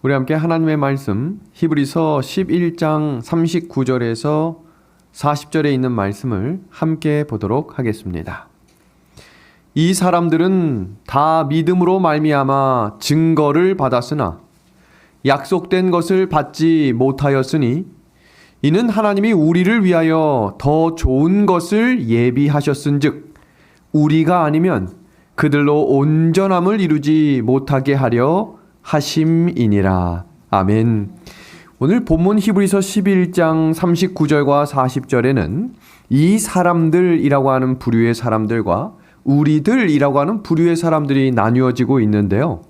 우리 함께 하나님의 말씀 히브리서 11장 39절에서 40절에 있는 말씀을 함께 보도록 하겠습니다. 이 사람들은 다 믿음으로 말미암아 증거를 받았으나 약속된 것을 받지 못하였으니 이는 하나님이 우리를 위하여 더 좋은 것을 예비하셨은즉 우리가 아니면 그들로 온전함을 이루지 못하게 하려 하심이니라. 아멘. 오늘 본문 히브리서 11장 39절과 40절에는 이 사람들이라고 하는 부류의 사람들과 우리들이라고 하는 부류의 사람들이 나뉘어지고 있는데요.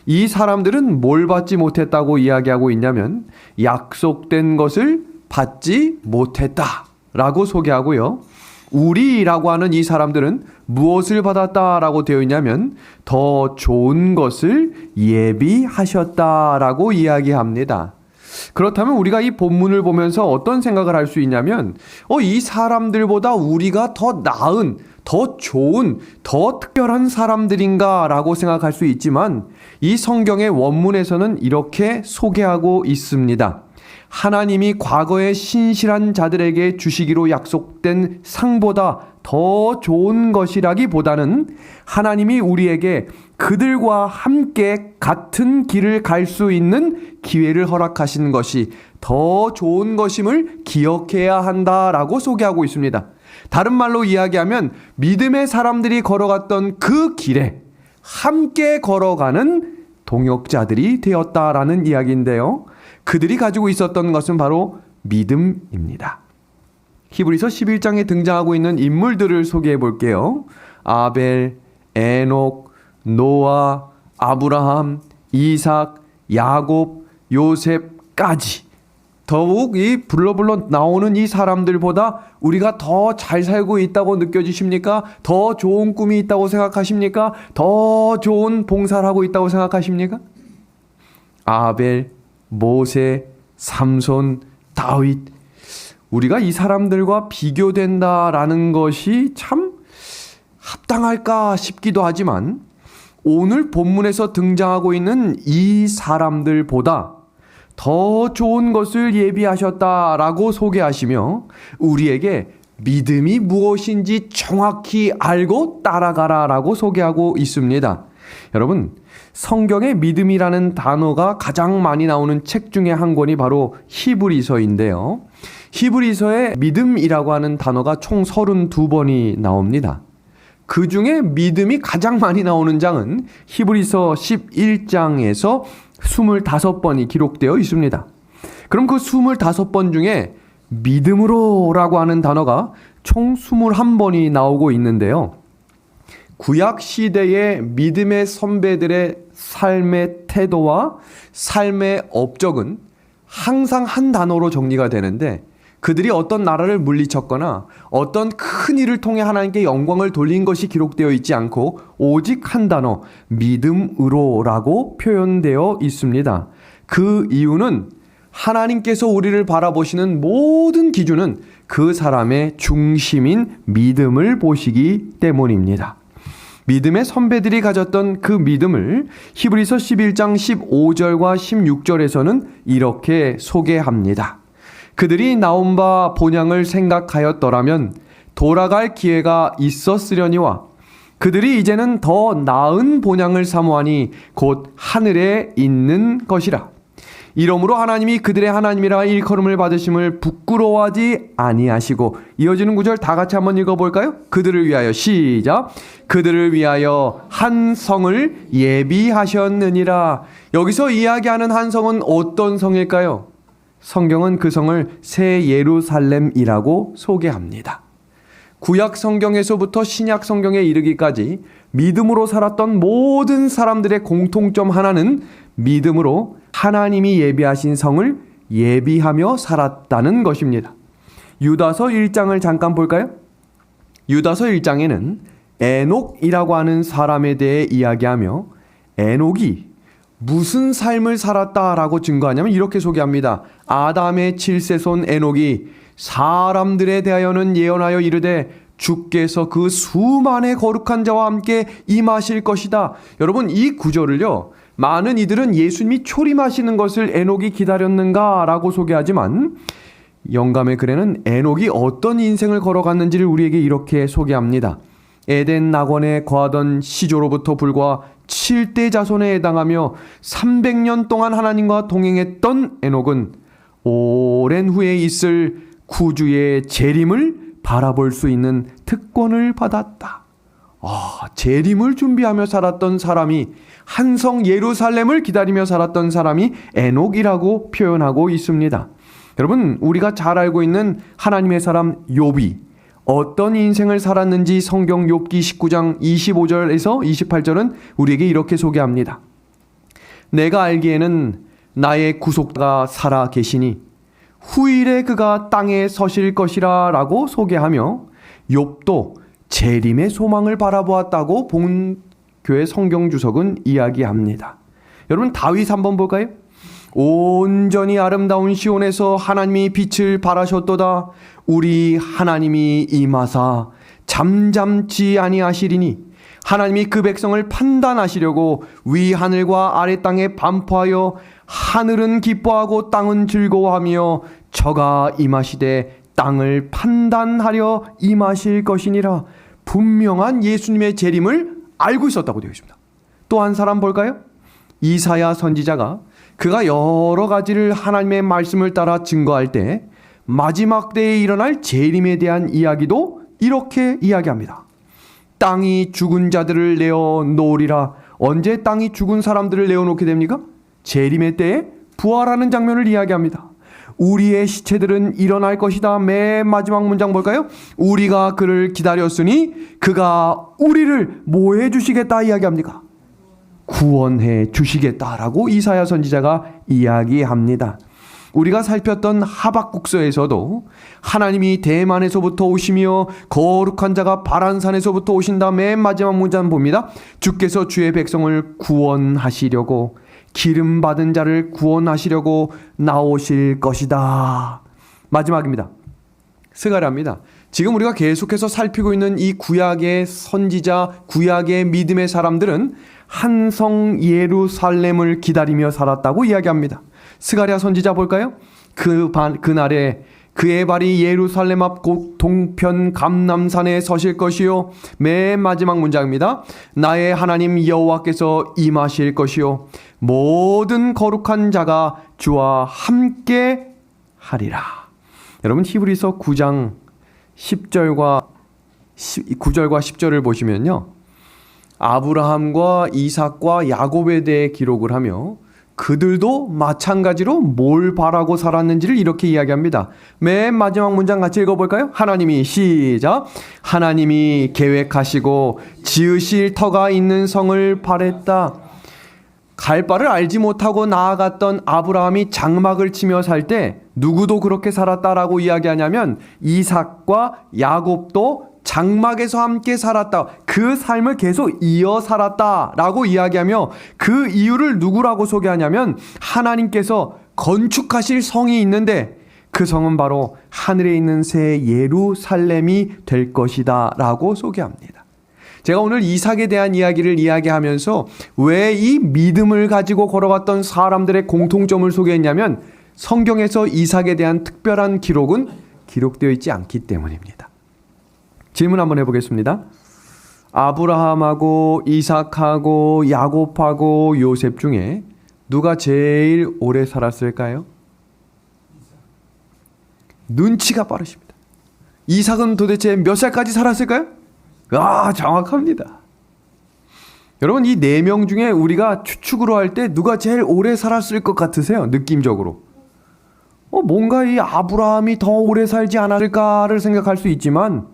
이 사람들은 뭘 받지 못했다고 이야기하고 있냐면 약속된 것을 받지 못했다라고 소개하고요. 우리라고 하는 이 사람들은 무엇을 받았다라고 되어 있냐면 더 좋은 것을 예비하셨다라고 이야기합니다. 그렇다면 우리가 이 본문을 보면서 어떤 생각을 할 수 있냐면 이 사람들보다 우리가 더 나은, 더 좋은, 더 특별한 사람들인가 라고 생각할 수 있지만 이 성경의 원문에서는 이렇게 소개하고 있습니다. 하나님이 과거에 신실한 자들에게 주시기로 약속된 상보다 더 좋은 것이라기보다는 하나님이 우리에게 그들과 함께 같은 길을 갈 수 있는 기회를 허락하신 것이 더 좋은 것임을 기억해야 한다라고 소개하고 있습니다. 다른 말로 이야기하면 믿음의 사람들이 걸어갔던 그 길에 함께 걸어가는 동역자들이 되었다라는 이야기인데요. 그들이 가지고 있었던 것은 바로 믿음입니다. 히브리서 11장에 등장하고 있는 인물들을 소개해 볼게요. 아벨, 에녹, 노아, 아브라함, 이삭, 야곱, 요셉까지 더욱 이 불러불러 나오는 이 사람들보다 우리가 더 잘 살고 있다고 느껴지십니까? 더 좋은 꿈이 있다고 생각하십니까? 더 좋은 봉사를 하고 있다고 생각하십니까? 아벨, 모세, 삼손, 다윗, 우리가 이 사람들과 비교된다라는 것이 참 합당할까 싶기도 하지만 오늘 본문에서 등장하고 있는 이 사람들보다 더 좋은 것을 예비하셨다라고 소개하시며 우리에게 믿음이 무엇인지 정확히 알고 따라가라라고 소개하고 있습니다. 여러분, 성경에 믿음이라는 단어가 가장 많이 나오는 책 중에 한 권이 바로 히브리서인데요. 히브리서에 믿음이라고 하는 단어가 총 32번이 나옵니다. 그 중에 믿음이 가장 많이 나오는 장은 히브리서 11장에서 25번이 기록되어 있습니다. 그럼 그 25번 중에 믿음으로라고 하는 단어가 총 21번이 나오고 있는데요. 구약 시대의 믿음의 선배들의 삶의 태도와 삶의 업적은 항상 한 단어로 정리가 되는데 그들이 어떤 나라를 물리쳤거나 어떤 큰 일을 통해 하나님께 영광을 돌린 것이 기록되어 있지 않고 오직 한 단어 믿음으로라고 표현되어 있습니다. 그 이유는 하나님께서 우리를 바라보시는 모든 기준은 그 사람의 중심인 믿음을 보시기 때문입니다. 믿음의 선배들이 가졌던 그 믿음을 히브리서 11장 15절과 16절에서는 이렇게 소개합니다. 그들이 나온 바 본향을 생각하였더라면 돌아갈 기회가 있었으려니와 그들이 이제는 더 나은 본향을 사모하니 곧 하늘에 있는 것이라. 이러므로 하나님이 그들의 하나님이라 일컬음을 받으심을 부끄러워하지 아니하시고 이어지는 구절 다 같이 한번 읽어볼까요? 그들을 위하여 시작. 그들을 위하여 한 성을 예비하셨느니라. 여기서 이야기하는 한 성은 어떤 성일까요? 성경은 그 성을 새 예루살렘이라고 소개합니다. 구약 성경에서부터 신약 성경에 이르기까지 믿음으로 살았던 모든 사람들의 공통점 하나는 믿음으로 하나님이 예비하신 성을 예비하며 살았다는 것입니다. 유다서 1장을 잠깐 볼까요? 유다서 1장에는 에녹이라고 하는 사람에 대해 이야기하며 에녹이 무슨 삶을 살았다라고 증거하냐면 이렇게 소개합니다. 아담의 7세손 에녹이 사람들에 대하여는 예언하여 이르되 주께서 그 수만의 거룩한 자와 함께 임하실 것이다. 여러분, 이 구절을요 많은 이들은 예수님이 초림하시는 것을 에녹이 기다렸는가라고 소개하지만 영감의 글에는 에녹이 어떤 인생을 걸어갔는지를 우리에게 이렇게 소개합니다. 에덴 낙원에 거하던 시조로부터 불과 7대 자손에 해당하며 300년 동안 하나님과 동행했던 에녹은 오랜 후에 있을 구주의 재림을 바라볼 수 있는 특권을 받았다. 재림을 준비하며 살았던 사람이, 한성 예루살렘을 기다리며 살았던 사람이 에녹이라고 표현하고 있습니다. 여러분, 우리가 잘 알고 있는 하나님의 사람 욥이 어떤 인생을 살았는지 성경 욥기 19장 25절에서 28절은 우리에게 이렇게 소개합니다. 내가 알기에는 나의 구속자가 살아 계시니 후일에 그가 땅에 서실 것이라 라고 소개하며 욥도 재림의 소망을 바라보았다고 본교회 성경주석은 이야기합니다. 여러분, 다윗 한번 볼까요? 온전히 아름다운 시온에서 하나님이 빛을 발하셨도다. 우리 하나님이 임하사 잠잠치 아니하시리니 하나님이 그 백성을 판단하시려고 위 하늘과 아래 땅에 반포하여 하늘은 기뻐하고 땅은 즐거워하며 저가 임하시되 땅을 판단하려 임하실 것이니라. 분명한 예수님의 재림을 알고 있었다고 되어 있습니다. 또 한 사람 볼까요? 이사야 선지자가 그가 여러 가지를 하나님의 말씀을 따라 증거할 때 마지막 때에 일어날 재림에 대한 이야기도 이렇게 이야기합니다. 땅이 죽은 자들을 내어 놓으리라. 언제 땅이 죽은 사람들을 내어놓게 됩니까? 재림의 때에 부활하는 장면을 이야기합니다. 우리의 시체들은 일어날 것이다. 맨 마지막 문장 볼까요? 우리가 그를 기다렸으니 그가 우리를 뭐 해주시겠다 이야기합니까? 구원해 주시겠다라고 이사야 선지자가 이야기합니다. 우리가 살폈던 하박국서에서도 하나님이 대만에서부터 오시며 거룩한 자가 바란산에서부터 오신다. 맨 마지막 문장 봅니다. 주께서 주의 백성을 구원하시려고 기름 받은 자를 구원하시려고 나오실 것이다. 마지막입니다. 스가랴입니다. 지금 우리가 계속해서 살피고 있는 이 구약의 선지자, 구약의 믿음의 사람들은 한성 예루살렘을 기다리며 살았다고 이야기합니다. 스가랴 선지자 볼까요? 그날에 그의 발이 예루살렘 앞 동편 감람산에 서실 것이요. 맨 마지막 문장입니다. 나의 하나님 여호와께서 임하실 것이요. 모든 거룩한 자가 주와 함께 하리라. 여러분, 히브리서 9장 9절과 10절을 보시면요, 아브라함과 이삭과 야곱에 대해 기록을 하며 그들도 마찬가지로 뭘 바라고 살았는지를 이렇게 이야기합니다. 맨 마지막 문장 같이 읽어볼까요? 하나님이 시작. 하나님이 계획하시고 지으실 터가 있는 성을 바랬다. 갈 바를 알지 못하고 나아갔던 아브라함이 장막을 치며 살 때 누구도 그렇게 살았다라고 이야기하냐면 이삭과 야곱도 장막에서 함께 살았다. 그 삶을 계속 이어 살았다라고 이야기하며 그 이유를 누구라고 소개하냐면 하나님께서 건축하실 성이 있는데 그 성은 바로 하늘에 있는 새 예루살렘이 될 것이다 라고 소개합니다. 제가 오늘 이삭에 대한 이야기를 이야기하면서 왜 이 믿음을 가지고 걸어갔던 사람들의 공통점을 소개했냐면 성경에서 이삭에 대한 특별한 기록은 기록되어 있지 않기 때문입니다. 질문 한번 해보겠습니다. 아브라함하고 이삭하고 야곱하고 요셉 중에 누가 제일 오래 살았을까요? 눈치가 빠르십니다. 이삭은 도대체 몇 살까지 살았을까요? 정확합니다. 여러분, 이 4명 중에 우리가 추측으로 할 때 누가 제일 오래 살았을 것 같으세요? 느낌적으로. 뭔가 이 아브라함이 더 오래 살지 않았을까를 생각할 수 있지만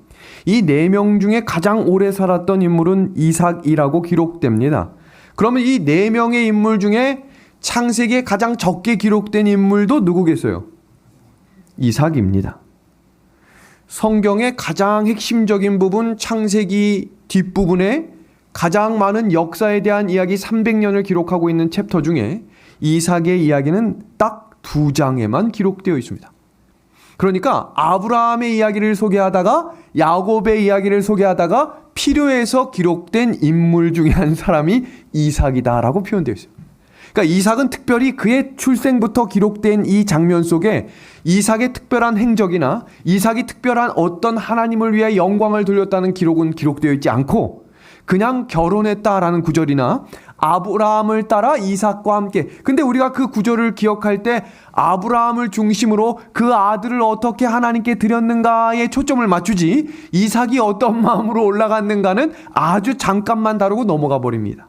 이 4명 중에 가장 오래 살았던 인물은 이삭이라고 기록됩니다. 그러면 이 4명의 인물 중에 창세기에 가장 적게 기록된 인물도 누구겠어요? 이삭입니다. 성경의 가장 핵심적인 부분, 창세기 뒷부분에 가장 많은 역사에 대한 이야기 300년을 기록하고 있는 챕터 중에 이삭의 이야기는 딱 2장에만 기록되어 있습니다. 그러니까 아브라함의 이야기를 소개하다가 야곱의 이야기를 소개하다가 필요해서 기록된 인물 중에 한 사람이 이삭이다라고 표현되어 있어요. 그러니까 이삭은 특별히 그의 출생부터 기록된 이 장면 속에 이삭의 특별한 행적이나 이삭이 특별한 어떤 하나님을 위해 영광을 돌렸다는 기록은 기록되어 있지 않고 그냥 결혼했다라는 구절이나 아브라함을 따라 이삭과 함께, 근데 우리가 그 구절을 기억할 때 아브라함을 중심으로 그 아들을 어떻게 하나님께 드렸는가에 초점을 맞추지 이삭이 어떤 마음으로 올라갔는가는 아주 잠깐만 다루고 넘어가 버립니다.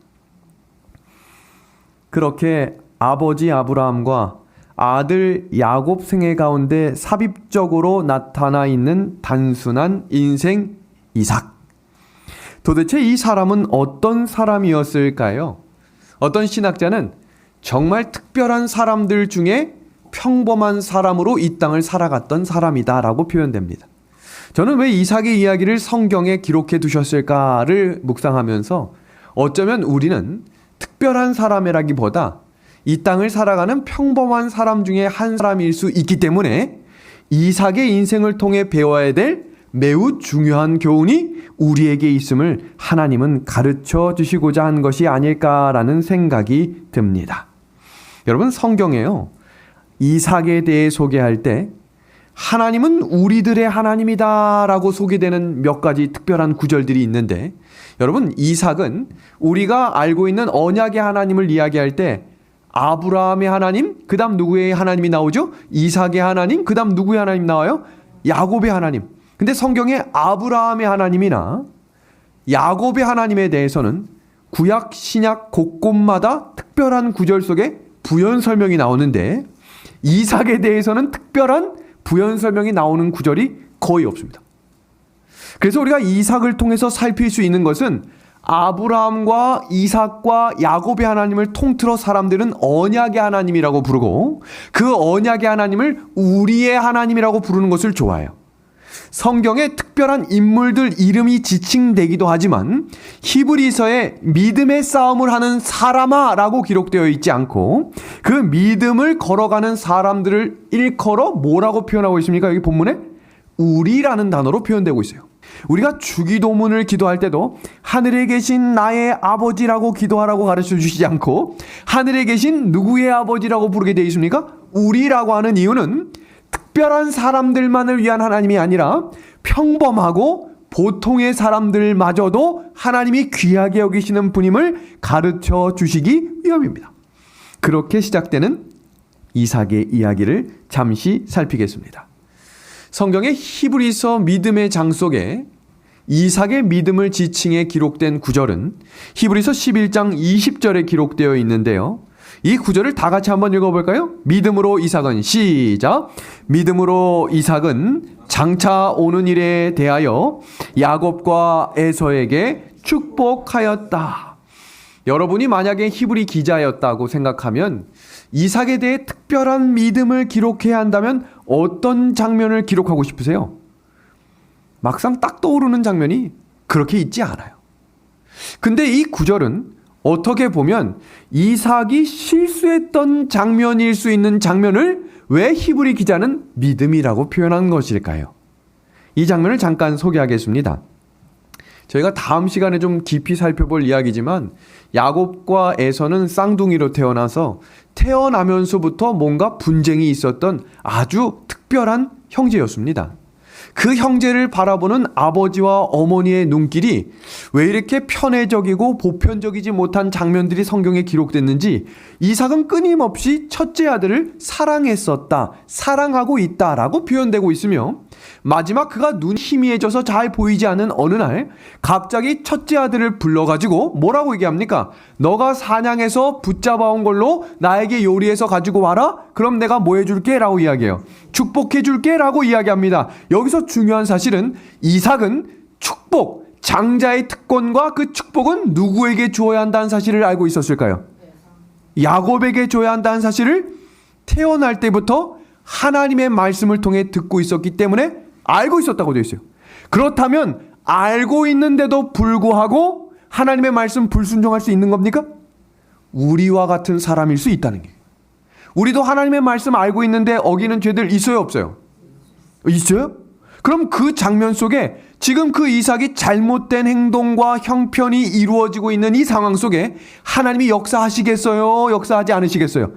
그렇게 아버지 아브라함과 아들 야곱 생애 가운데 삽입적으로 나타나 있는 단순한 인생 이삭. 도대체 이 사람은 어떤 사람이었을까요? 어떤 신학자는 정말 특별한 사람들 중에 평범한 사람으로 이 땅을 살아갔던 사람이다라고 표현됩니다. 저는 왜 이삭의 이야기를 성경에 기록해 두셨을까를 묵상하면서 어쩌면 우리는 특별한 사람이라기보다 이 땅을 살아가는 평범한 사람 중에 한 사람일 수 있기 때문에 이삭의 인생을 통해 배워야 될 매우 중요한 교훈이 우리에게 있음을 하나님은 가르쳐 주시고자 한 것이 아닐까라는 생각이 듭니다. 여러분, 성경에요, 이삭에 대해 소개할 때 하나님은 우리들의 하나님이다 라고 소개되는 몇 가지 특별한 구절들이 있는데, 여러분, 이삭은 우리가 알고 있는 언약의 하나님을 이야기할 때 아브라함의 하나님, 그 다음 누구의 하나님이 나오죠? 이삭의 하나님, 그 다음 누구의 하나님 나와요? 야곱의 하나님. 근데 성경에 아브라함의 하나님이나 야곱의 하나님에 대해서는 구약, 신약 곳곳마다 특별한 구절 속에 부연 설명이 나오는데 이삭에 대해서는 특별한 부연 설명이 나오는 구절이 거의 없습니다. 그래서 우리가 이삭을 통해서 살필 수 있는 것은 아브라함과 이삭과 야곱의 하나님을 통틀어 사람들은 언약의 하나님이라고 부르고 그 언약의 하나님을 우리의 하나님이라고 부르는 것을 좋아해요. 성경에 특별한 인물들 이름이 지칭되기도 하지만 히브리서에 믿음의 싸움을 하는 사람아라고 기록되어 있지 않고 그 믿음을 걸어가는 사람들을 일컬어 뭐라고 표현하고 있습니까? 여기 본문에 우리라는 단어로 표현되고 있어요. 우리가 주기도문을 기도할 때도 하늘에 계신 나의 아버지라고 기도하라고 가르쳐 주시지 않고 하늘에 계신 누구의 아버지라고 부르게 되어 있습니까? 우리라고 하는 이유는 특별한 사람들만을 위한 하나님이 아니라 평범하고 보통의 사람들마저도 하나님이 귀하게 여기시는 분임을 가르쳐 주시기 위함입니다. 그렇게 시작되는 이삭의 이야기를 잠시 살피겠습니다. 성경의 히브리서 믿음의 장 속에 이삭의 믿음을 지칭해 기록된 구절은 히브리서 11장 20절에 기록되어 있는데요. 이 구절을 다 같이 한번 읽어볼까요? 믿음으로 이삭은, 시작! 믿음으로 이삭은 장차 오는 일에 대하여 야곱과 에서에게 축복하였다. 여러분이 만약에 히브리 기자였다고 생각하면 이삭에 대해 특별한 믿음을 기록해야 한다면 어떤 장면을 기록하고 싶으세요? 막상 딱 떠오르는 장면이 그렇게 있지 않아요. 근데 이 구절은 어떻게 보면 이삭이 실수했던 장면일 수 있는 장면을 왜 히브리 기자는 믿음이라고 표현한 것일까요? 이 장면을 잠깐 소개하겠습니다. 저희가 다음 시간에 좀 깊이 살펴볼 이야기지만 야곱과 에서는 쌍둥이로 태어나서 태어나면서부터 뭔가 분쟁이 있었던 아주 특별한 형제였습니다. 그 형제를 바라보는 아버지와 어머니의 눈길이 왜 이렇게 편애적이고 보편적이지 못한 장면들이 성경에 기록됐는지 이삭은 끊임없이 첫째 아들을 사랑했었다, 사랑하고 있다라고 표현되고 있으며 마지막 그가 눈이 희미해져서 잘 보이지 않는 어느 날 갑자기 첫째 아들을 불러가지고 뭐라고 얘기합니까? 너가 사냥해서 붙잡아온 걸로 나에게 요리해서 가지고 와라? 그럼 내가 뭐 해줄게? 라고 이야기해요. 축복해줄게? 라고 이야기합니다. 여기서 중요한 사실은 이삭은 축복, 장자의 특권과 그 축복은 누구에게 주어야 한다는 사실을 알고 있었을까요? 야곱에게 줘야 한다는 사실을 태어날 때부터 하나님의 말씀을 통해 듣고 있었기 때문에 알고 있었다고 되어 있어요. 그렇다면 알고 있는데도 불구하고 하나님의 말씀 불순종할 수 있는 겁니까? 우리와 같은 사람일 수 있다는 게. 우리도 하나님의 말씀 알고 있는데 어기는 죄들 있어요, 없어요? 있어요? 그럼 그 장면 속에 지금 그 이삭이 잘못된 행동과 형편이 이루어지고 있는 이 상황 속에 하나님이 역사하시겠어요? 역사하지 않으시겠어요?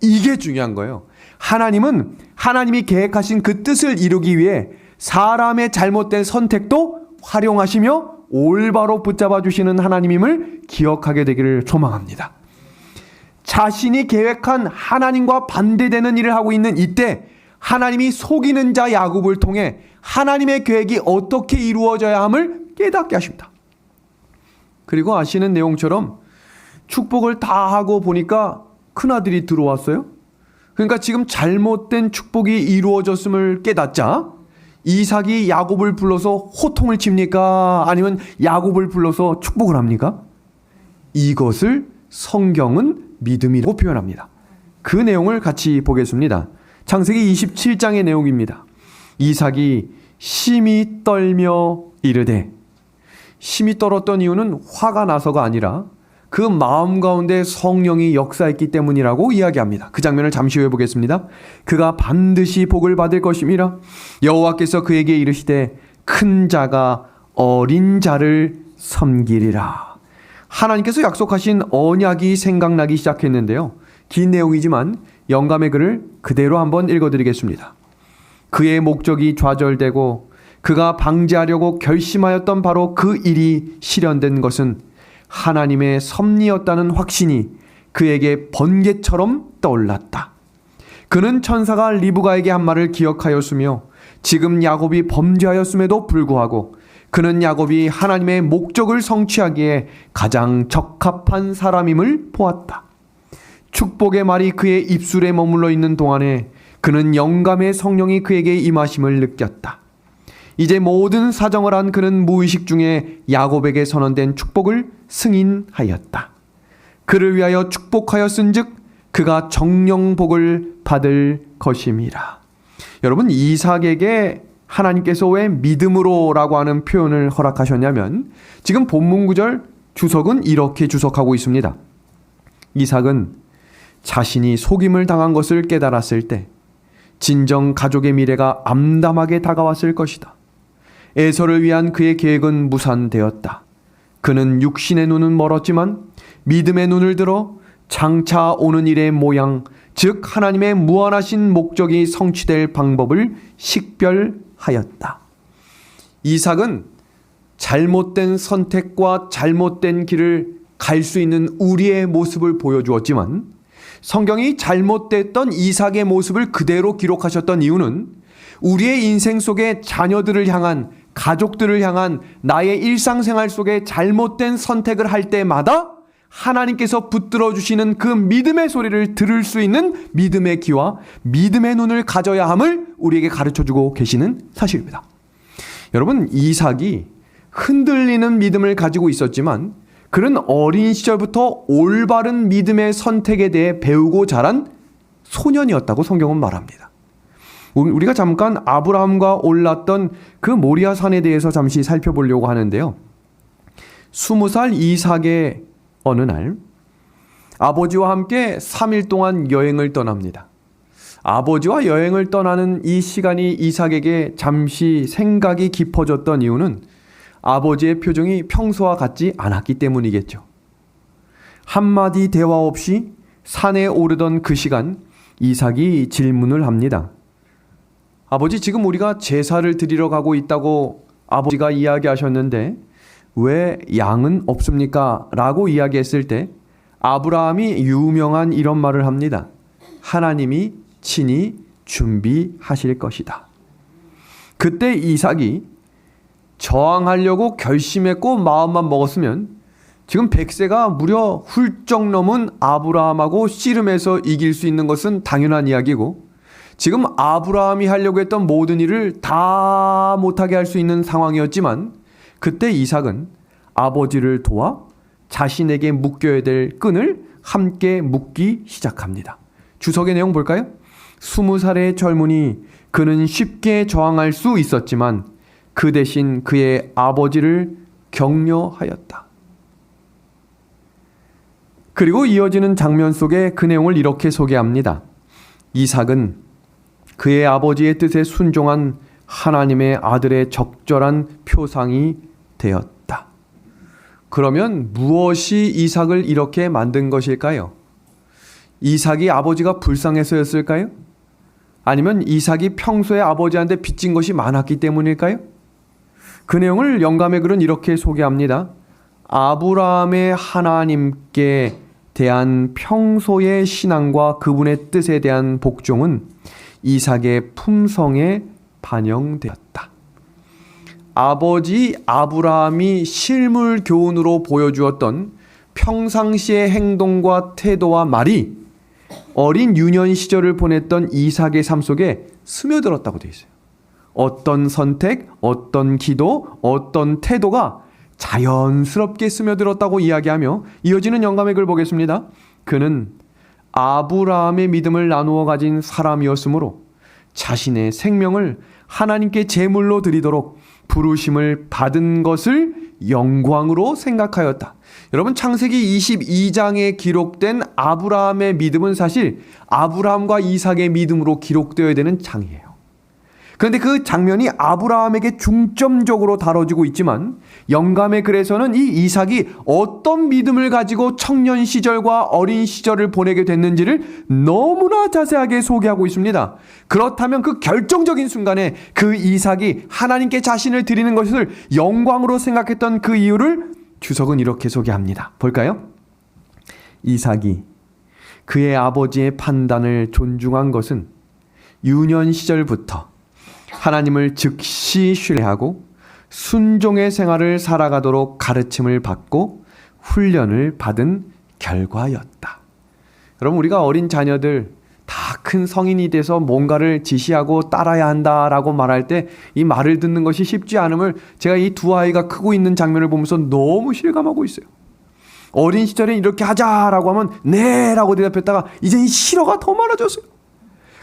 이게 중요한 거예요. 하나님은 하나님이 계획하신 그 뜻을 이루기 위해 사람의 잘못된 선택도 활용하시며 올바로 붙잡아 주시는 하나님임을 기억하게 되기를 소망합니다. 자신이 계획한 하나님과 반대되는 일을 하고 있는 이때 하나님이 속이는 자 야곱을 통해 하나님의 계획이 어떻게 이루어져야 함을 깨닫게 하십니다. 그리고 아시는 내용처럼 축복을 다 하고 보니까 큰아들이 들어왔어요. 그러니까 지금 잘못된 축복이 이루어졌음을 깨닫자 이삭이 야곱을 불러서 호통을 칩니까? 아니면 야곱을 불러서 축복을 합니까? 이것을 성경은 믿음이라고 표현합니다. 그 내용을 같이 보겠습니다. 창세기 27장의 내용입니다. 이삭이 심히 떨며 이르되, 심히 떨었던 이유는 화가 나서가 아니라 그 마음 가운데 성령이 역사했기 때문이라고 이야기합니다. 그 장면을 잠시 후에 보겠습니다. 그가 반드시 복을 받을 것임이라. 여호와께서 그에게 이르시되 큰 자가 어린 자를 섬기리라. 하나님께서 약속하신 언약이 생각나기 시작했는데요. 긴 내용이지만 영감의 글을 그대로 한번 읽어드리겠습니다. 그의 목적이 좌절되고 그가 방지하려고 결심하였던 바로 그 일이 실현된 것은 하나님의 섭리였다는 확신이 그에게 번개처럼 떠올랐다. 그는 천사가 리브가에게 한 말을 기억하였으며 지금 야곱이 범죄하였음에도 불구하고 그는 야곱이 하나님의 목적을 성취하기에 가장 적합한 사람임을 보았다. 축복의 말이 그의 입술에 머물러 있는 동안에 그는 영감의 성령이 그에게 임하심을 느꼈다. 이제 모든 사정을 한 그는 무의식 중에 야곱에게 선언된 축복을 승인하였다. 그를 위하여 축복하였은즉 그가 정령복을 받을 것임이라. 여러분, 이삭에게 하나님께서 왜 믿음으로라고 하는 표현을 허락하셨냐면 지금 본문 구절 주석은 이렇게 주석하고 있습니다. 이삭은 자신이 속임을 당한 것을 깨달았을 때 진정 가족의 미래가 암담하게 다가왔을 것이다. 에서를 위한 그의 계획은 무산되었다. 그는 육신의 눈은 멀었지만 믿음의 눈을 들어 장차 오는 일의 모양, 즉 하나님의 무한하신 목적이 성취될 방법을 식별하였다. 이삭은 잘못된 선택과 잘못된 길을 갈 수 있는 우리의 모습을 보여주었지만 성경이 잘못됐던 이삭의 모습을 그대로 기록하셨던 이유는 우리의 인생 속에 자녀들을 향한, 가족들을 향한 나의 일상생활 속에 잘못된 선택을 할 때마다 하나님께서 붙들어 주시는 그 믿음의 소리를 들을 수 있는 믿음의 귀와 믿음의 눈을 가져야 함을 우리에게 가르쳐주고 계시는 사실입니다. 여러분, 이삭이 흔들리는 믿음을 가지고 있었지만 그는 어린 시절부터 올바른 믿음의 선택에 대해 배우고 자란 소년이었다고 성경은 말합니다. 우리가 잠깐 아브라함과 올랐던 그 모리아 산에 대해서 잠시 살펴보려고 하는데요. 20살 이삭의 어느 날 아버지와 함께 3일 동안 여행을 떠납니다. 아버지와 여행을 떠나는 이 시간이 이삭에게 잠시 생각이 깊어졌던 이유는 아버지의 표정이 평소와 같지 않았기 때문이겠죠. 한마디 대화 없이 산에 오르던 그 시간 이삭이 질문을 합니다. 아버지, 지금 우리가 제사를 드리러 가고 있다고 아버지가 이야기하셨는데 왜 양은 없습니까? 라고 이야기했을 때 아브라함이 유명한 이런 말을 합니다. 하나님이 친히 준비하실 것이다. 그때 이삭이 저항하려고 결심했고 마음만 먹었으면 지금 100세가 무려 훌쩍 넘은 아브라함하고 씨름해서 이길 수 있는 것은 당연한 이야기고 지금 아브라함이 하려고 했던 모든 일을 다 못하게 할 수 있는 상황이었지만 그때 이삭은 아버지를 도와 자신에게 묶여야 될 끈을 함께 묶기 시작합니다. 주석의 내용 볼까요? 20살의 젊은이, 그는 쉽게 저항할 수 있었지만 그 대신 그의 아버지를 격려하였다. 그리고 이어지는 장면 속에 그 내용을 이렇게 소개합니다. 이삭은 그의 아버지의 뜻에 순종한 하나님의 아들의 적절한 표상이 되었다. 그러면 무엇이 이삭을 이렇게 만든 것일까요? 이삭이 아버지가 불쌍해서였을까요? 아니면 이삭이 평소에 아버지한테 빚진 것이 많았기 때문일까요? 그 내용을 영감의 글은 이렇게 소개합니다. 아브라함의 하나님께 대한 평소의 신앙과 그분의 뜻에 대한 복종은 이삭의 품성에 반영되었다. 아버지 아브라함이 실물 교훈으로 보여주었던 평상시의 행동과 태도와 말이 어린 유년 시절을 보냈던 이삭의 삶 속에 스며들었다고 되어 있어요. 어떤 선택, 어떤 기도, 어떤 태도가 자연스럽게 스며들었다고 이야기하며 이어지는 영감의 글 보겠습니다. 그는 아브라함의 믿음을 나누어 가진 사람이었으므로 자신의 생명을 하나님께 제물로 드리도록 부르심을 받은 것을 영광으로 생각하였다. 여러분, 창세기 22장에 기록된 아브라함의 믿음은 사실 아브라함과 이삭의 믿음으로 기록되어야 되는 장이에요. 그런데 그 장면이 아브라함에게 중점적으로 다뤄지고 있지만 영감의 글에서는 이 이삭이 어떤 믿음을 가지고 청년 시절과 어린 시절을 보내게 됐는지를 너무나 자세하게 소개하고 있습니다. 그렇다면 그 결정적인 순간에 그 이삭이 하나님께 자신을 드리는 것을 영광으로 생각했던 그 이유를 주석은 이렇게 소개합니다. 볼까요? 이삭이 그의 아버지의 판단을 존중한 것은 유년 시절부터 하나님을 즉시 신뢰하고 순종의 생활을 살아가도록 가르침을 받고 훈련을 받은 결과였다. 여러분, 우리가 어린 자녀들 다 큰 성인이 돼서 뭔가를 지시하고 따라야 한다라고 말할 때 이 말을 듣는 것이 쉽지 않음을 제가 이 두 아이가 크고 있는 장면을 보면서 너무 실감하고 있어요. 어린 시절에 이렇게 하자라고 하면 네라고 대답했다가 이제는 싫어가 더 많아졌어요.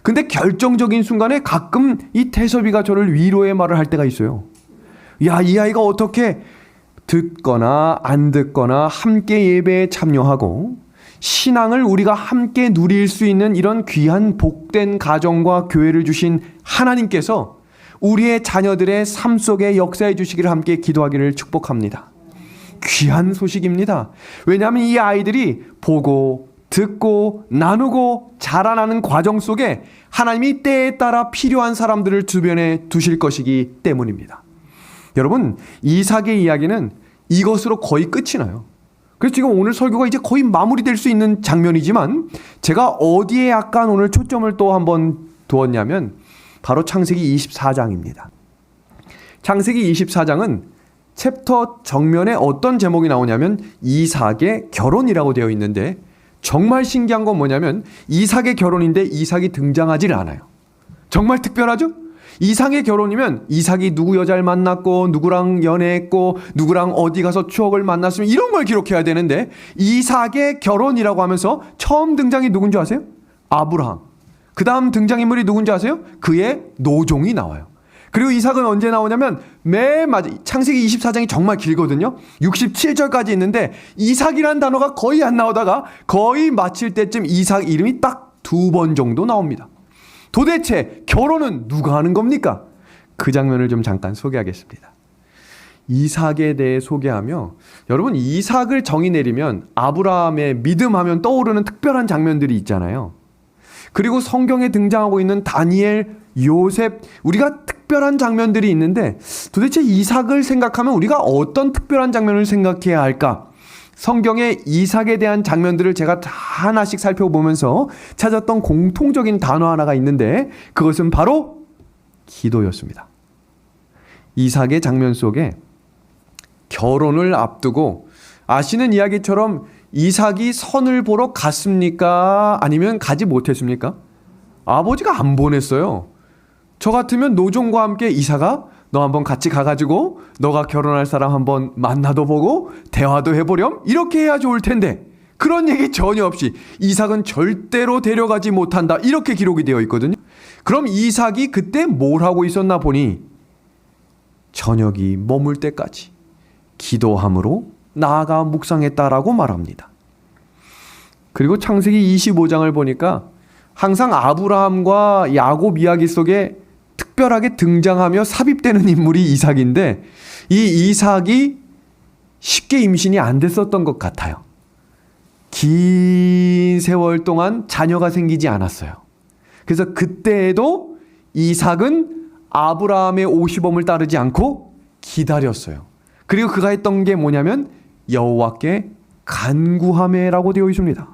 근데 결정적인 순간에 가끔 이 태섭이가 저를 위로의 말을 할 때가 있어요. 야, 이 아이가 어떻게 듣거나 안 듣거나 함께 예배에 참여하고 신앙을 우리가 함께 누릴 수 있는 이런 귀한 복된 가정과 교회를 주신 하나님께서 우리의 자녀들의 삶 속에 역사해 주시기를 함께 기도하기를 축복합니다. 귀한 소식입니다. 왜냐하면 이 아이들이 보고 듣고 나누고 자라나는 과정 속에 하나님이 때에 따라 필요한 사람들을 주변에 두실 것이기 때문입니다. 여러분, 이삭의 이야기는 이것으로 거의 끝이 나요. 그래서 지금 오늘 설교가 이제 거의 마무리될 수 있는 장면이지만 제가 어디에 약간 오늘 초점을 또 한번 두었냐면 바로 창세기 24장입니다. 창세기 24장은 챕터 정면에 어떤 제목이 나오냐면 이삭의 결혼이라고 되어 있는데 정말 신기한 건 뭐냐면 이삭의 결혼인데 이삭이 등장하지를 않아요. 정말 특별하죠? 이삭의 결혼이면 이삭이 누구 여자를 만났고 누구랑 연애했고 누구랑 어디 가서 추억을 만났으면 이런 걸 기록해야 되는데 이삭의 결혼이라고 하면서 처음 등장이 누군지 아세요? 아브라함. 그 다음 등장인물이 누군지 아세요? 그의 노종이 나와요. 그리고 이삭은 언제 나오냐면 맨 마지막 창세기 24장이 정말 길거든요. 67절까지 있는데 이삭이라는 단어가 거의 안 나오다가 거의 마칠 때쯤 이삭 이름이 딱 2번 정도 나옵니다. 도대체 결혼은 누가 하는 겁니까? 그 장면을 좀 잠깐 소개하겠습니다. 이삭에 대해 소개하며 여러분, 이삭을 정의 내리면 아브라함의 믿음하면 떠오르는 특별한 장면들이 있잖아요. 그리고 성경에 등장하고 있는 다니엘, 요셉, 우리가 특별한 장면들이 있는데 도대체 이삭을 생각하면 우리가 어떤 특별한 장면을 생각해야 할까? 성경의 이삭에 대한 장면들을 제가 다 하나씩 살펴보면서 찾았던 공통적인 단어 하나가 있는데 그것은 바로 기도였습니다. 이삭의 장면 속에 결혼을 앞두고 아시는 이야기처럼 이삭이 선을 보러 갔습니까? 아니면 가지 못했습니까? 아버지가 안 보냈어요. 저 같으면 노종과 함께 이삭아, 너 한번 같이 가가지고 너가 결혼할 사람 한번 만나도 보고 대화도 해보렴? 이렇게 해야 좋을 텐데 그런 얘기 전혀 없이 이삭은 절대로 데려가지 못한다, 이렇게 기록이 되어 있거든요. 그럼 이삭이 그때 뭘 하고 있었나 보니 저녁이 머물 때까지 기도함으로 나아가 묵상했다라고 말합니다. 그리고 창세기 25장을 보니까 항상 아브라함과 야곱 이야기 속에 특별하게 등장하며 삽입되는 인물이 이삭인데 이 이삭이 쉽게 임신이 안 됐었던 것 같아요. 긴 세월 동안 자녀가 생기지 않았어요. 그래서 그때에도 이삭은 아브라함의 오시범을 따르지 않고 기다렸어요. 그리고 그가 했던 게 뭐냐면 여호와께 간구하매라고 되어 있습니다.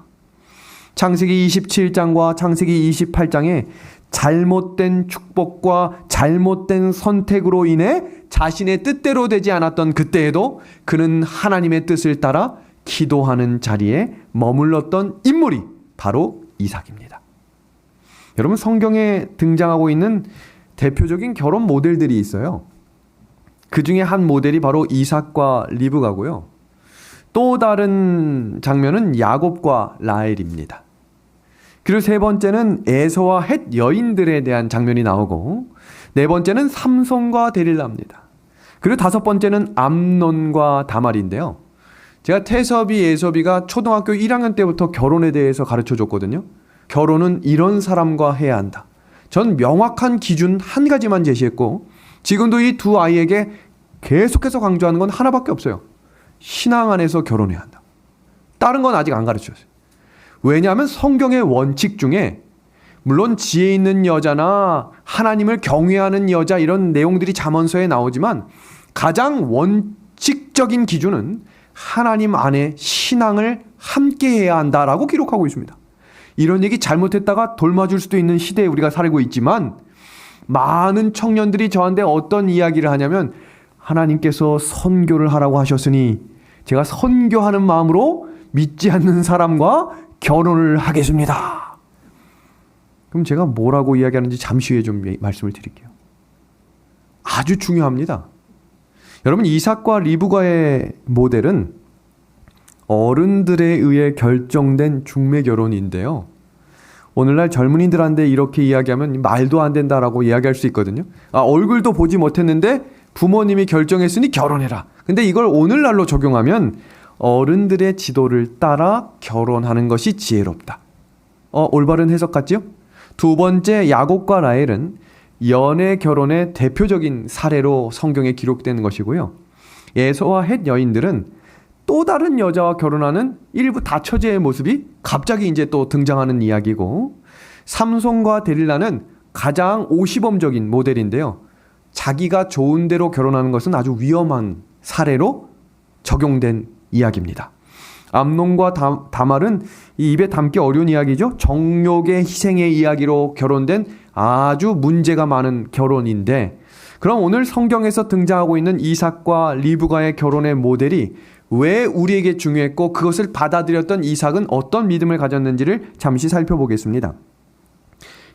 창세기 27장과 창세기 28장에 잘못된 축복과 잘못된 선택으로 인해 자신의 뜻대로 되지 않았던 그때에도 그는 하나님의 뜻을 따라 기도하는 자리에 머물렀던 인물이 바로 이삭입니다. 여러분, 성경에 등장하고 있는 대표적인 결혼 모델들이 있어요. 그 중에 한 모델이 바로 이삭과 리브가고요. 또 다른 장면은 야곱과 라헬입니다. 그리고 세 번째는 에서와 헷 여인들에 대한 장면이 나오고, 네 번째는 삼손과 데릴라입니다. 그리고 다섯 번째는 암논과 다말인데요. 제가 태섭이 예섭이가 초등학교 1학년 때부터 결혼에 대해서 가르쳐 줬거든요. 결혼은 이런 사람과 해야 한다. 전 명확한 기준 한 가지만 제시했고, 지금도 이 두 아이에게 계속해서 강조하는 건 하나밖에 없어요. 신앙 안에서 결혼해야 한다. 다른 건 아직 안 가르쳐줬어요. 왜냐하면 성경의 원칙 중에 물론 지혜 있는 여자나 하나님을 경외하는 여자 이런 내용들이 잠언서에 나오지만 가장 원칙적인 기준은 하나님 안에 신앙을 함께 해야 한다라고 기록하고 있습니다. 이런 얘기 잘못했다가 돌맞을 수도 있는 시대에 우리가 살고 있지만 많은 청년들이 저한테 어떤 이야기를 하냐면 하나님께서 선교를 하라고 하셨으니 제가 선교하는 마음으로 믿지 않는 사람과 결혼을 하겠습니다. 그럼 제가 뭐라고 이야기하는지 잠시 후에 좀 말씀을 드릴게요. 아주 중요합니다. 여러분, 이삭과 리브가의 모델은 어른들에 의해 결정된 중매 결혼인데요. 오늘날 젊은이들한테 이렇게 이야기하면 말도 안 된다라고 이야기할 수 있거든요. 얼굴도 보지 못했는데 부모님이 결정했으니 결혼해라. 근데 이걸 오늘날로 적용하면 어른들의 지도를 따라 결혼하는 것이 지혜롭다. 올바른 해석 같죠? 두 번째, 야곱과 라헬은 연애 결혼의 대표적인 사례로 성경에 기록된 것이고요. 에서와 헷 여인들은 또 다른 여자와 결혼하는 일부 다처제의 모습이 갑자기 이제 또 등장하는 이야기고, 삼손과 데릴라는 가장 오시범적인 모델인데요. 자기가 좋은 대로 결혼하는 것은 아주 위험한 사례로 적용된 이야기입니다. 암논과 다말은 이 입에 담기 어려운 이야기죠. 정욕의 희생의 이야기로 결혼된 아주 문제가 많은 결혼인데, 그럼 오늘 성경에서 등장하고 있는 이삭과 리브가의 결혼의 모델이 왜 우리에게 중요했고 그것을 받아들였던 이삭은 어떤 믿음을 가졌는지를 잠시 살펴보겠습니다.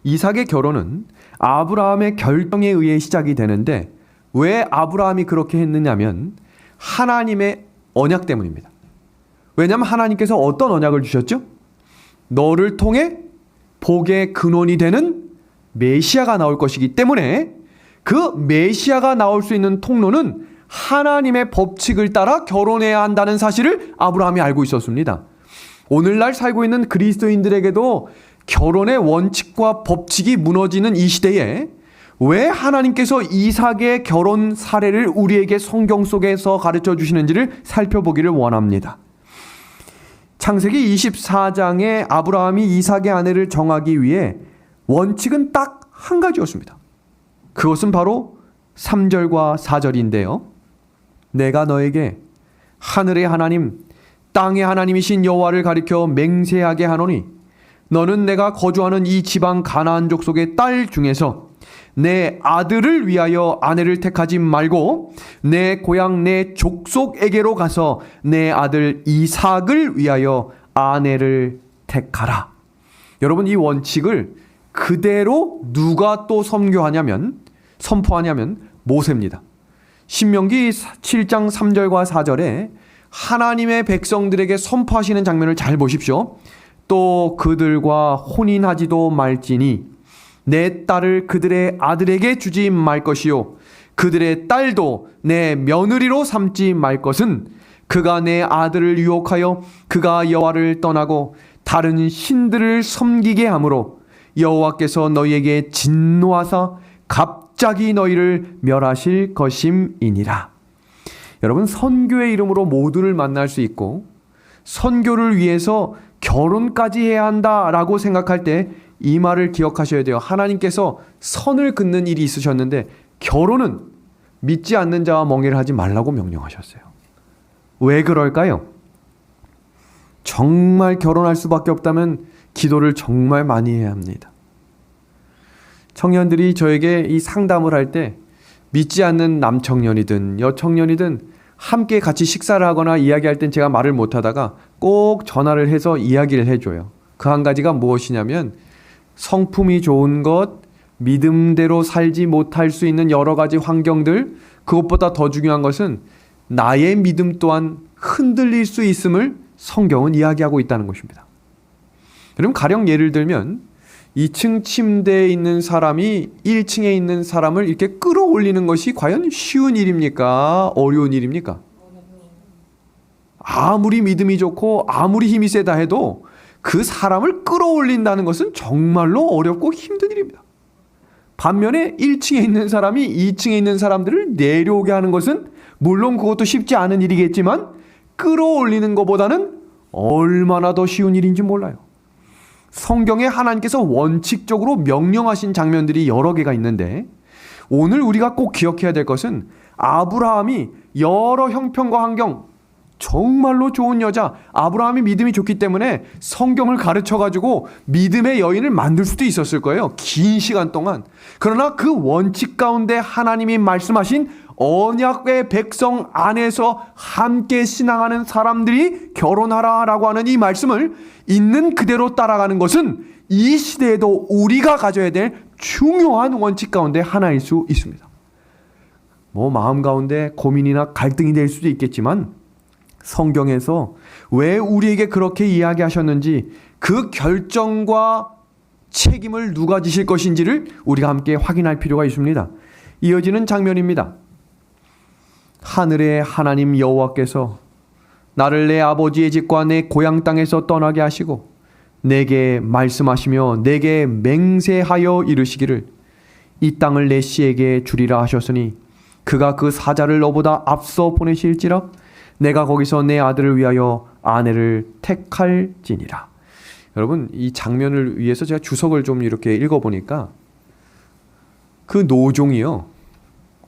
이삭의 결혼은 아브라함의 결정에 의해 시작이 되는데 왜 아브라함이 그렇게 했느냐면 하나님의 언약 때문입니다. 왜냐하면 하나님께서 어떤 언약을 주셨죠? 너를 통해 복의 근원이 되는 메시아가 나올 것이기 때문에 그 메시아가 나올 수 있는 통로는 하나님의 법칙을 따라 결혼해야 한다는 사실을 아브라함이 알고 있었습니다. 오늘날 살고 있는 그리스도인들에게도 결혼의 원칙과 법칙이 무너지는 이 시대에 왜 하나님께서 이삭의 결혼 사례를 우리에게 성경 속에서 가르쳐 주시는지를 살펴보기를 원합니다. 창세기 24장에 아브라함이 이삭의 아내를 정하기 위해 원칙은 딱 한 가지였습니다. 그것은 바로 3절과 4절인데요. 내가 너에게 하늘의 하나님, 땅의 하나님이신 여호와를 가리켜 맹세하게 하노니 너는 내가 거주하는 이 지방 가나안 족속의 딸 중에서 내 아들을 위하여 아내를 택하지 말고 내 고향 내 족속에게로 가서 내 아들 이삭을 위하여 아내를 택하라. 여러분, 이 원칙을 그대로 누가 또 선포하냐면 모세입니다. 신명기 7장 3절과 4절에 하나님의 백성들에게 선포하시는 장면을 잘 보십시오. 또 그들과 혼인하지도 말지니 내 딸을 그들의 아들에게 주지 말 것이요 그들의 딸도 내 며느리로 삼지 말 것은 그가 내 아들을 유혹하여 그가 여호와를 떠나고 다른 신들을 섬기게 하므로 여호와께서 너희에게 진노하사 갑자기 갑자기 너희를 멸하실 것임이니라. 여러분, 선교의 이름으로 모두를 만날 수 있고 선교를 위해서 결혼까지 해야 한다라고 생각할 때 이 말을 기억하셔야 돼요. 하나님께서 선을 긋는 일이 있으셨는데 결혼은 믿지 않는 자와 멍해를 하지 말라고 명령하셨어요. 왜 그럴까요? 정말 결혼할 수밖에 없다면 기도를 정말 많이 해야 합니다. 청년들이 저에게 이 상담을 할 때 믿지 않는 남청년이든 여청년이든 함께 같이 식사를 하거나 이야기할 땐 제가 말을 못하다가 꼭 전화를 해서 이야기를 해줘요. 그 한 가지가 무엇이냐면 성품이 좋은 것, 믿음대로 살지 못할 수 있는 여러 가지 환경들, 그것보다 더 중요한 것은 나의 믿음 또한 흔들릴 수 있음을 성경은 이야기하고 있다는 것입니다. 여러분, 가령 예를 들면 2층 침대에 있는 사람이 1층에 있는 사람을 이렇게 끌어올리는 것이 과연 쉬운 일입니까? 어려운 일입니까? 아무리 믿음이 좋고 아무리 힘이 세다 해도 그 사람을 끌어올린다는 것은 정말로 어렵고 힘든 일입니다. 반면에 1층에 있는 사람이 2층에 있는 사람들을 내려오게 하는 것은 물론 그것도 쉽지 않은 일이겠지만 끌어올리는 것보다는 얼마나 더 쉬운 일인지 몰라요. 성경에 하나님께서 원칙적으로 명령하신 장면들이 여러 개가 있는데 오늘 우리가 꼭 기억해야 될 것은 아브라함이 여러 형편과 환경, 정말로 좋은 여자, 아브라함이 믿음이 좋기 때문에 성경을 가르쳐가지고 믿음의 여인을 만들 수도 있었을 거예요. 긴 시간 동안. 그러나 그 원칙 가운데 하나님이 말씀하신 언약의 백성 안에서 함께 신앙하는 사람들이 결혼하라라고 하는 이 말씀을 있는 그대로 따라가는 것은 이 시대에도 우리가 가져야 될 중요한 원칙 가운데 하나일 수 있습니다. 마음 가운데 고민이나 갈등이 될 수도 있겠지만 성경에서 왜 우리에게 그렇게 이야기하셨는지 그 결정과 책임을 누가 지실 것인지를 우리가 함께 확인할 필요가 있습니다. 이어지는 장면입니다. 하늘의 하나님 여호와께서 나를 내 아버지의 집과 내 고향 땅에서 떠나게 하시고 내게 말씀하시며 내게 맹세하여 이르시기를 이 땅을 내 씨에게 주리라 하셨으니 그가 그 사자를 너보다 앞서 보내실지라 내가 거기서 내 아들을 위하여 아내를 택할지니라. 여러분, 이 장면을 위해서 제가 주석을 좀 이렇게 읽어보니까 그 노종이요,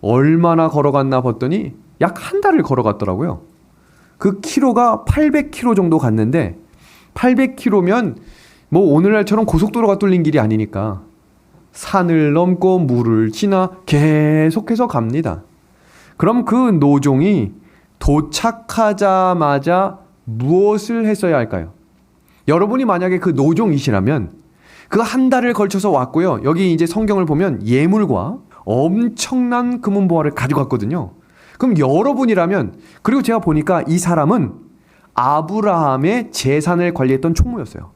얼마나 걸어갔나 봤더니 약 한 달을 걸어갔더라고요. 그 키로가 800km 정도 갔는데 800km면 오늘날처럼 고속도로가 뚫린 길이 아니니까 산을 넘고 물을 지나 계속해서 갑니다. 그럼 그 노종이 도착하자마자 무엇을 했어야 할까요? 여러분이 만약에 그 노종이시라면 그 한 달을 걸쳐서 왔고요. 여기 이제 성경을 보면 예물과 엄청난 금은보화를 가져갔거든요. 그럼 여러분이라면, 그리고 제가 보니까 이 사람은 아브라함의 재산을 관리했던 총무였어요.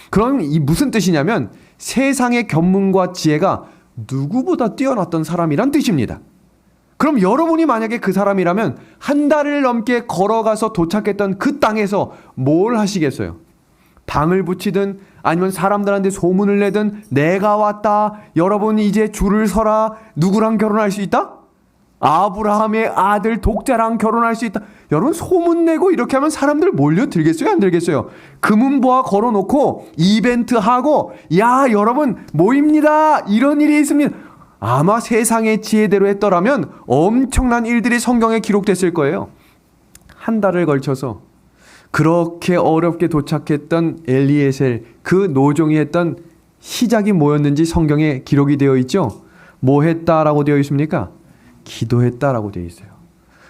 그럼 이 무슨 뜻이냐면 세상의 견문과 지혜가 누구보다 뛰어났던 사람이란 뜻입니다. 그럼 여러분이 만약에 그 사람이라면 한 달을 넘게 걸어가서 도착했던 그 땅에서 뭘 하시겠어요? 방을 붙이든 아니면 사람들한테 소문을 내든 내가 왔다, 여러분 이제 줄을 서라, 누구랑 결혼할 수 있다? 아브라함의 아들 독자랑 결혼할 수 있다. 여러분 소문내고 이렇게 하면 사람들 몰려들겠어요? 안 들겠어요? 금은보화 걸어놓고 이벤트하고 야 여러분 모입니다, 이런 일이 있습니다. 아마 세상의 지혜대로 했더라면 엄청난 일들이 성경에 기록됐을 거예요. 한 달을 걸쳐서 그렇게 어렵게 도착했던 엘리에셀, 그 노종이 했던 시작이 뭐였는지 성경에 기록이 되어 있죠. 뭐 했다라고 되어 있습니까? 기도했다라고 되어 있어요.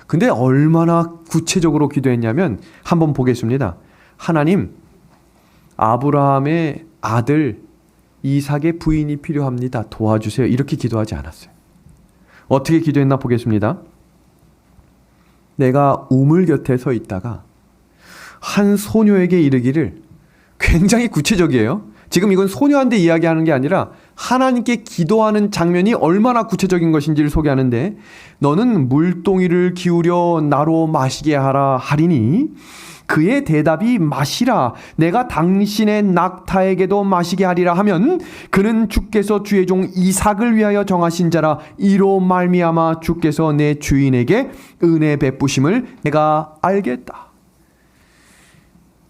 근데 얼마나 구체적으로 기도했냐면 한번 보겠습니다. 하나님, 아브라함의 아들 이삭의 부인이 필요합니다. 도와주세요. 이렇게 기도하지 않았어요. 어떻게 기도했나 보겠습니다. 내가 우물 곁에 서 있다가 한 소녀에게 이르기를, 굉장히 구체적이에요. 지금 이건 소녀한테 이야기하는 게 아니라 하나님께 기도하는 장면이 얼마나 구체적인 것인지를 소개하는데, 너는 물동이를 기울여 나로 마시게 하라 하리니 그의 대답이 마시라, 내가 당신의 낙타에게도 마시게 하리라 하면 그는 주께서 주의 종 이삭을 위하여 정하신 자라. 이로 말미암아 주께서 내 주인에게 은혜 베푸심을 내가 알겠다.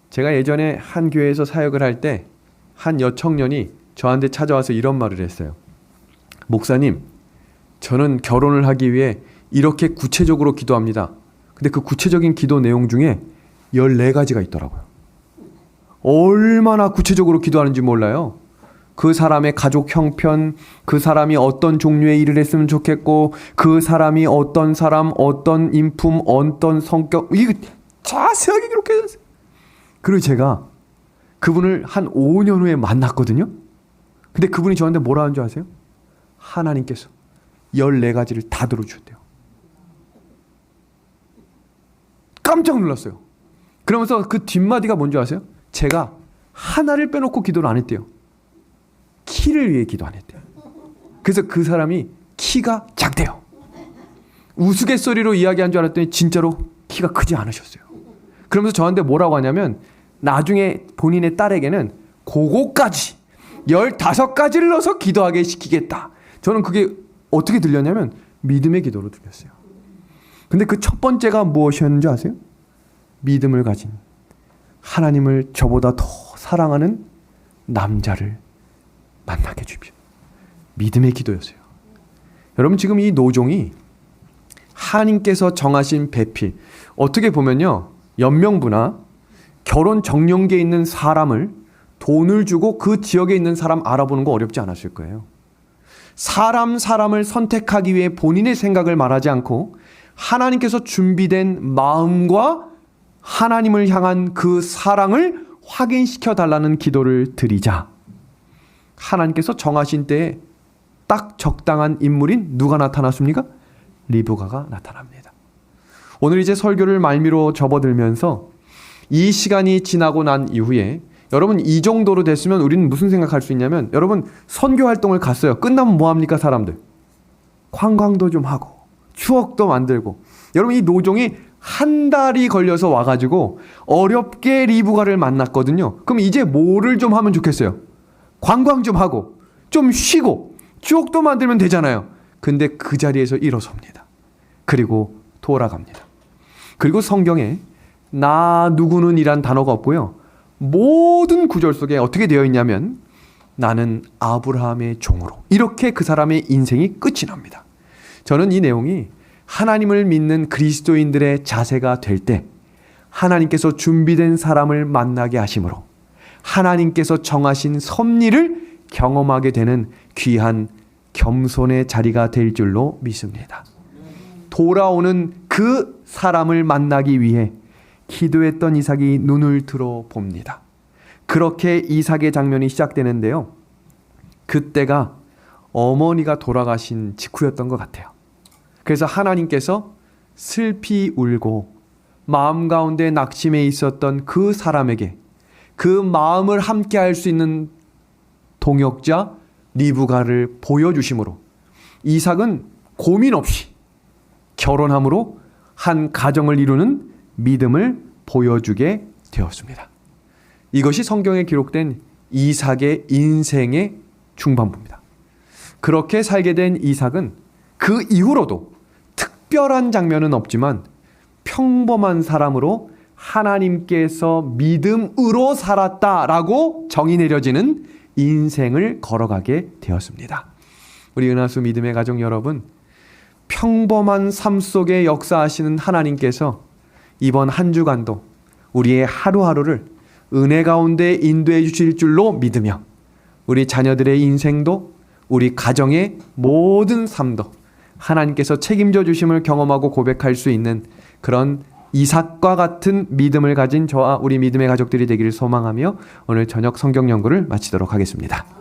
제가 예전에 한 교회에서 사역을 할 때 한 여청년이 저한테 찾아와서 이런 말을 했어요. 목사님, 저는 결혼을 하기 위해 이렇게 구체적으로 기도합니다. 근데 그 구체적인 기도 내용 중에 14가지가 있더라고요. 얼마나 구체적으로 기도하는지 몰라요. 그 사람의 가족 형편, 그 사람이 어떤 종류의 일을 했으면 좋겠고, 그 사람이 어떤 사람, 어떤 인품, 어떤 성격, 이거 자세하게 기록해놨어요. 그리고 제가 그분을 한 5년 후에 만났거든요. 근데 그분이 저한테 뭐라 하는 줄 아세요? 하나님께서 14가지를 다 들어주셨대요. 깜짝 놀랐어요. 그러면서 그 뒷마디가 뭔지 아세요? 제가 하나를 빼놓고 기도를 안 했대요. 키를 위해 기도 안 했대요. 그래서 그 사람이 키가 작대요. 우스갯소리로 이야기한 줄 알았더니 진짜로 키가 크지 않으셨어요. 그러면서 저한테 뭐라고 하냐면 나중에 본인의 딸에게는 그거까지 15가지를 넣어서 기도하게 시키겠다. 저는 그게 어떻게 들렸냐면 믿음의 기도로 들렸어요. 근데 그 첫 번째가 무엇이었는지 아세요? 믿음을 가진 하나님을 저보다 더 사랑하는 남자를 만나게 해주십시오. 믿음의 기도였어요. 여러분, 지금 이 노종이 하나님께서 정하신 배필, 어떻게 보면요, 연명부나 결혼 정년기에 있는 사람을 돈을 주고 그 지역에 있는 사람 알아보는 거 어렵지 않았을 거예요. 사람을 선택하기 위해 본인의 생각을 말하지 않고 하나님께서 준비된 마음과 하나님을 향한 그 사랑을 확인시켜 달라는 기도를 드리자 하나님께서 정하신 때에 딱 적당한 인물인 누가 나타났습니까? 리브가가 나타납니다. 오늘 이제 설교를 말미로 접어들면서 이 시간이 지나고 난 이후에 여러분, 이 정도로 됐으면 우리는 무슨 생각할 수 있냐면, 여러분, 선교 활동을 갔어요. 끝나면 뭐 합니까, 사람들? 관광도 좀 하고 추억도 만들고. 여러분, 이 노종이 한 달이 걸려서 와가지고 어렵게 리브가를 만났거든요. 그럼 이제 뭐를 좀 하면 좋겠어요? 관광 좀 하고 좀 쉬고 추억도 만들면 되잖아요. 근데 그 자리에서 일어섭니다. 그리고 돌아갑니다. 그리고 성경에 나 누구는 이란 단어가 없고요. 모든 구절 속에 어떻게 되어 있냐면 나는 아브라함의 종으로, 이렇게 그 사람의 인생이 끝이 납니다. 저는 이 내용이 하나님을 믿는 그리스도인들의 자세가 될 때 하나님께서 준비된 사람을 만나게 하심으로 하나님께서 정하신 섭리를 경험하게 되는 귀한 겸손의 자리가 될 줄로 믿습니다. 돌아오는 그 사람을 만나기 위해 기도했던 이삭이 눈을 들어 봅니다. 그렇게 이삭의 장면이 시작되는데요. 그때가 어머니가 돌아가신 직후였던 것 같아요. 그래서 하나님께서 슬피 울고 마음 가운데 낙심해 있었던 그 사람에게 그 마음을 함께 할 수 있는 동역자 리브가를 보여주심으로 이삭은 고민 없이 결혼함으로 한 가정을 이루는 믿음을 보여주게 되었습니다. 이것이 성경에 기록된 이삭의 인생의 중반부입니다. 그렇게 살게 된 이삭은 그 이후로도 특별한 장면은 없지만 평범한 사람으로 하나님께서 믿음으로 살았다라고 정의 내려지는 인생을 걸어가게 되었습니다. 우리 은하수 믿음의 가족 여러분, 평범한 삶 속에 역사하시는 하나님께서 이번 한 주간도 우리의 하루하루를 은혜 가운데 인도해 주실 줄로 믿으며 우리 자녀들의 인생도 우리 가정의 모든 삶도 하나님께서 책임져 주심을 경험하고 고백할 수 있는 그런 이삭과 같은 믿음을 가진 저와 우리 믿음의 가족들이 되기를 소망하며 오늘 저녁 성경 연구를 마치도록 하겠습니다.